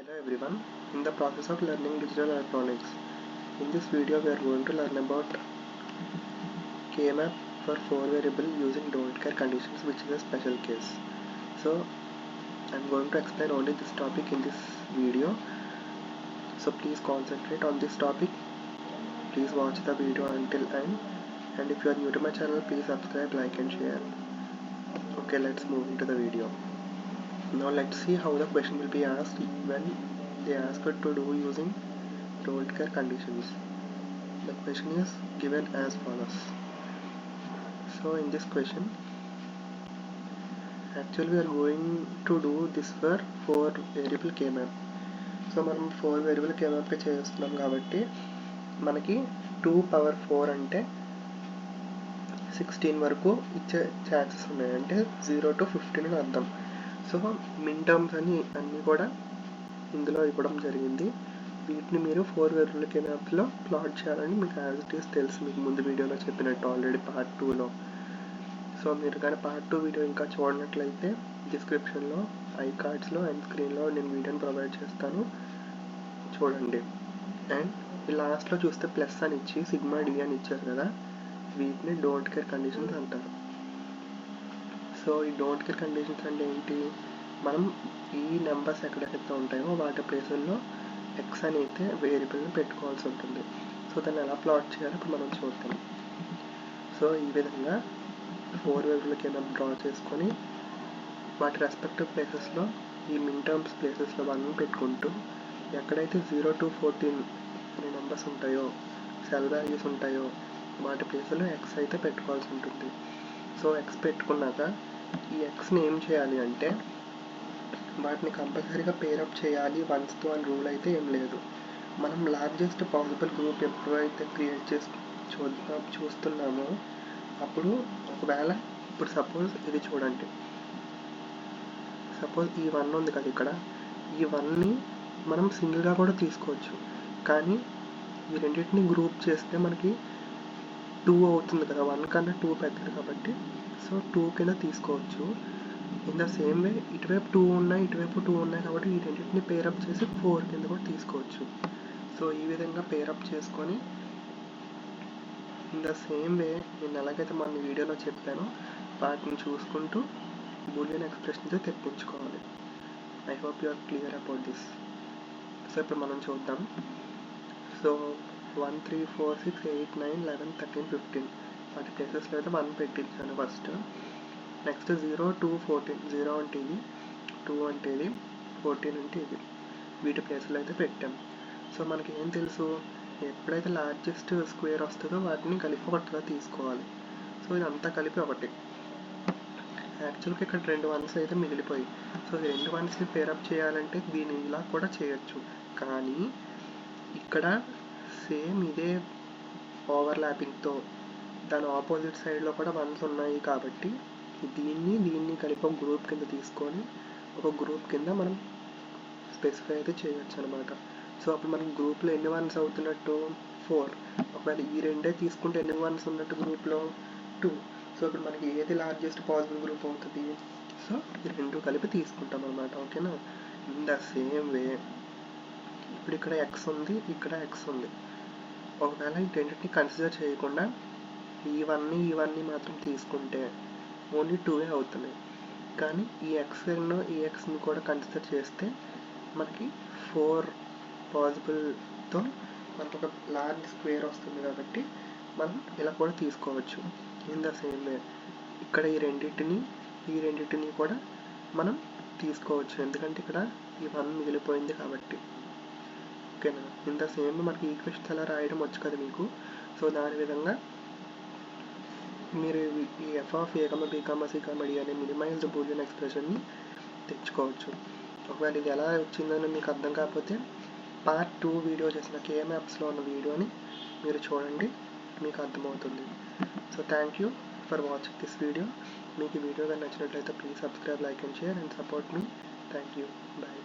Hello everyone, in the process of learning digital electronics, in this video we are going to learn about K-map for 4 variable using don't care conditions, which is a special case. So I am going to explain only this topic in this video, so please concentrate on this topic. Please watch the video until end, and if you are new to my channel, please subscribe, like and share. Okay, let's move into the video. Now let's see how the question will be asked when they ask it to do using don't care conditions. The question is given as follows. So in this question, actually we are going to do this for 4 variable K-map. So మనం 4 variable K-map కి చేస్తున్నాం కాబట్టి మనకి 2 power 4 అంటే 16 వరకు ఇచ్చే chances ఉన్నాయి, అంటే 0 to 15 అని అర్థం. సో మిన్ టర్మ్స్ అన్నీ కూడా ఇందులో ఇవ్వడం జరిగింది. వీటిని మీరు 4 వేరియబుల్ K-మ్యాప్లో ప్లాట్ చేయాలని మీకు యాజ్ ఇట్ ఈస్ తెలుసు, మీకు ముందు వీడియోలో చెప్పినట్టు ఆల్రెడీ పార్ట్ 2లో. సో మీరు కానీ పార్ట్ 2 వీడియో ఇంకా చూడనట్లయితే డిస్క్రిప్షన్లో, ఐ కార్డ్స్లో అండ్ స్క్రీన్లో నేను వీడియోని ప్రొవైడ్ చేస్తాను, చూడండి. అండ్ ఈ లాస్ట్లో చూస్తే ప్లస్ అని ఇచ్చి సిగ్మా డి అని ఇచ్చారు కదా, వీటిని డోంట్ కేర్ కండిషన్స్ అంటారు. సో ఈ డోంట్ కేర్ కండిషన్స్ అంటే ఏంటి, మనం ఈ నెంబర్స్ ఎక్కడెక్కడైతే ఉంటాయో వాటి ప్లేసుల్లో ఎక్స్ అని అయితే వేరియబుల్ని పెట్టుకోవాల్సి ఉంటుంది. సో దాన్ని ఎలా ప్లాట్ చేయాలో ఇప్పుడు మనం చూద్దాం. సో ఈ విధంగా 4 వేరియబుల్ K-మ్యాప్ డ్రా చేసుకొని వాటి రెస్పెక్టివ్ ప్లేసెస్లో ఈ మిన్ టర్మ్స్ ప్లేసెస్లో 1 పెట్టుకుంటూ, ఎక్కడైతే 0 to 14 అనే నెంబర్స్ ఉంటాయో, సెల్ వాల్యూస్ ఉంటాయో వాటి ప్లేసులో ఎక్స్ అయితే పెట్టుకోవాల్సి ఉంటుంది. సో ఎక్స్ పెట్టుకున్నాక ఈ ఎక్స్ని ఏం చేయాలి అంటే వాటిని కంపల్సరీగా పేరప్ చేయాలి వన్స్తో అని రూల్ అయితే ఏం లేదు. మనం లార్జెస్ట్ పాసిబుల్ గ్రూప్ ఎప్పుడైతే క్రియేట్ చేసి చూస్తున్నామో అప్పుడు ఒకవేళ ఇప్పుడు సపోజ్ ఇది చూడండి, సపోజ్ ఈ 1 ఉంది కదా ఇక్కడ, ఈ 1ని మనం సింగిల్గా కూడా తీసుకోవచ్చు, కానీ ఈ రెండింటిని గ్రూప్ చేస్తే మనకి 2 అవుతుంది కదా, 1 కన్నా 2 పెద్దది కాబట్టి సో 2 కింద తీసుకోవచ్చు. ఇన్ ద సేమ్ వే ఇటువైపు 2 ఉన్నాయి, ఇటువైపు 2 ఉన్నాయి కాబట్టి ఈ రెండింటిని పేరప్ చేసి 4 కింద కూడా తీసుకోవచ్చు. సో ఈ విధంగా పేరప్ చేసుకొని ఇన్ ద సేమ్ వే నేను ఎలాగైతే మన వీడియోలో చెప్పానో వాటిని చూసుకుంటూ బూలియన్ ఎక్స్ప్రెషన్స్ తెప్పించుకోవాలి. I hope you are clear about this. So ఇప్పుడు మనం చూద్దాం. సో 1 3 4 6 8 9 11 13 15 వాటి ప్లేసెస్లో అయితే 1 పెట్టించాను ఫస్ట్. నెక్స్ట్ 0 2 14, 0 అంటే ఇది, 2 అంటే ఇది, 14 అంటే ఇది, వీటి ప్లేస్లో అయితే పెట్టాం. సో మనకి ఏం తెలుసు, ఎప్పుడైతే లార్జెస్ట్ స్క్వేర్ వస్తుందో వాటిని కలిపి ఒకటిగా తీసుకోవాలి. సో ఇదంతా కలిపి ఒకటి. యాక్చువల్గా ఇక్కడ 2 1s అయితే మిగిలిపోయి, సో 2 1స్ని పేరప్ చేయాలంటే దీన్ని ఇలా కూడా చేయొచ్చు, కానీ ఇక్కడ సేమ్ ఇదే ఓవర్లాపింగ్తో దాని ఆపోజిట్ సైడ్లో కూడా 1s ఉన్నాయి కాబట్టి దీన్ని కలిపి ఒక గ్రూప్ కింద తీసుకొని ఒక గ్రూప్ కింద మనం స్పెసిఫై అయితే చేయొచ్చు అనమాట. సో అప్పుడు మనకి గ్రూప్లో ఎన్ని 1s అవుతున్నట్టు 4. ఒకవేళ ఈ రెండే తీసుకుంటే ఎన్ని 1s ఉన్నట్టు గ్రూప్లో 2. సో ఇప్పుడు మనకి ఏది లార్జెస్ట్ పాసిబుల్ గ్రూప్ అవుతుంది, సో ఈ రెండు కలిపి తీసుకుంటాం అనమాట. ఓకేనా. ఇన్ ద సేమ్ వే ఇప్పుడు ఇక్కడ ఎక్స్ ఉంది, ఇక్కడ ఎక్స్ ఉంది. ఒకవేళ ఈ రెండింటిని కన్సిడర్ చేయకుండా ఈ 1ని మాత్రం తీసుకుంటే ఓన్లీ 2 అవుతున్నాయి, కానీ ఈ ఎక్స్ని కూడా కన్సిడర్ చేస్తే మనకి 4 పాసిబుల్తో మనకు ఒక లార్జ్ స్క్వేర్ వస్తుంది కాబట్టి మనం ఇలా కూడా తీసుకోవచ్చు. ఇన్ ద సేమ్ వే ఇక్కడ ఈ రెండింటిని కూడా మనం తీసుకోవచ్చు, ఎందుకంటే ఇక్కడ ఈ 1 మిగిలిపోయింది కాబట్టి. ఓకేనా. ఇన్ ద సేమ్ మనకి ఈక్వేషన్స్ ఎలా రాయడం వచ్చు కదా మీకు. సో దాని విధంగా మీరు ఈ f of a, b, c, d అనే మినిమైజ్డ్ బూలియన్ ఎక్స్ప్రెషన్ని తెచ్చుకోవచ్చు. ఒకవేళ ఇది ఎలా వచ్చిందని మీకు అర్థం కాకపోతే పార్ట్ 2 వీడియో చేసిన K-మ్యాప్స్లో ఉన్న వీడియోని మీరు చూడండి, మీకు అర్థమవుతుంది. So thank you for watching this video. మీకు ఈ వీడియో కానీ నచ్చినట్లయితే please subscribe, like and share and support మీ. Thank you. బాయ్.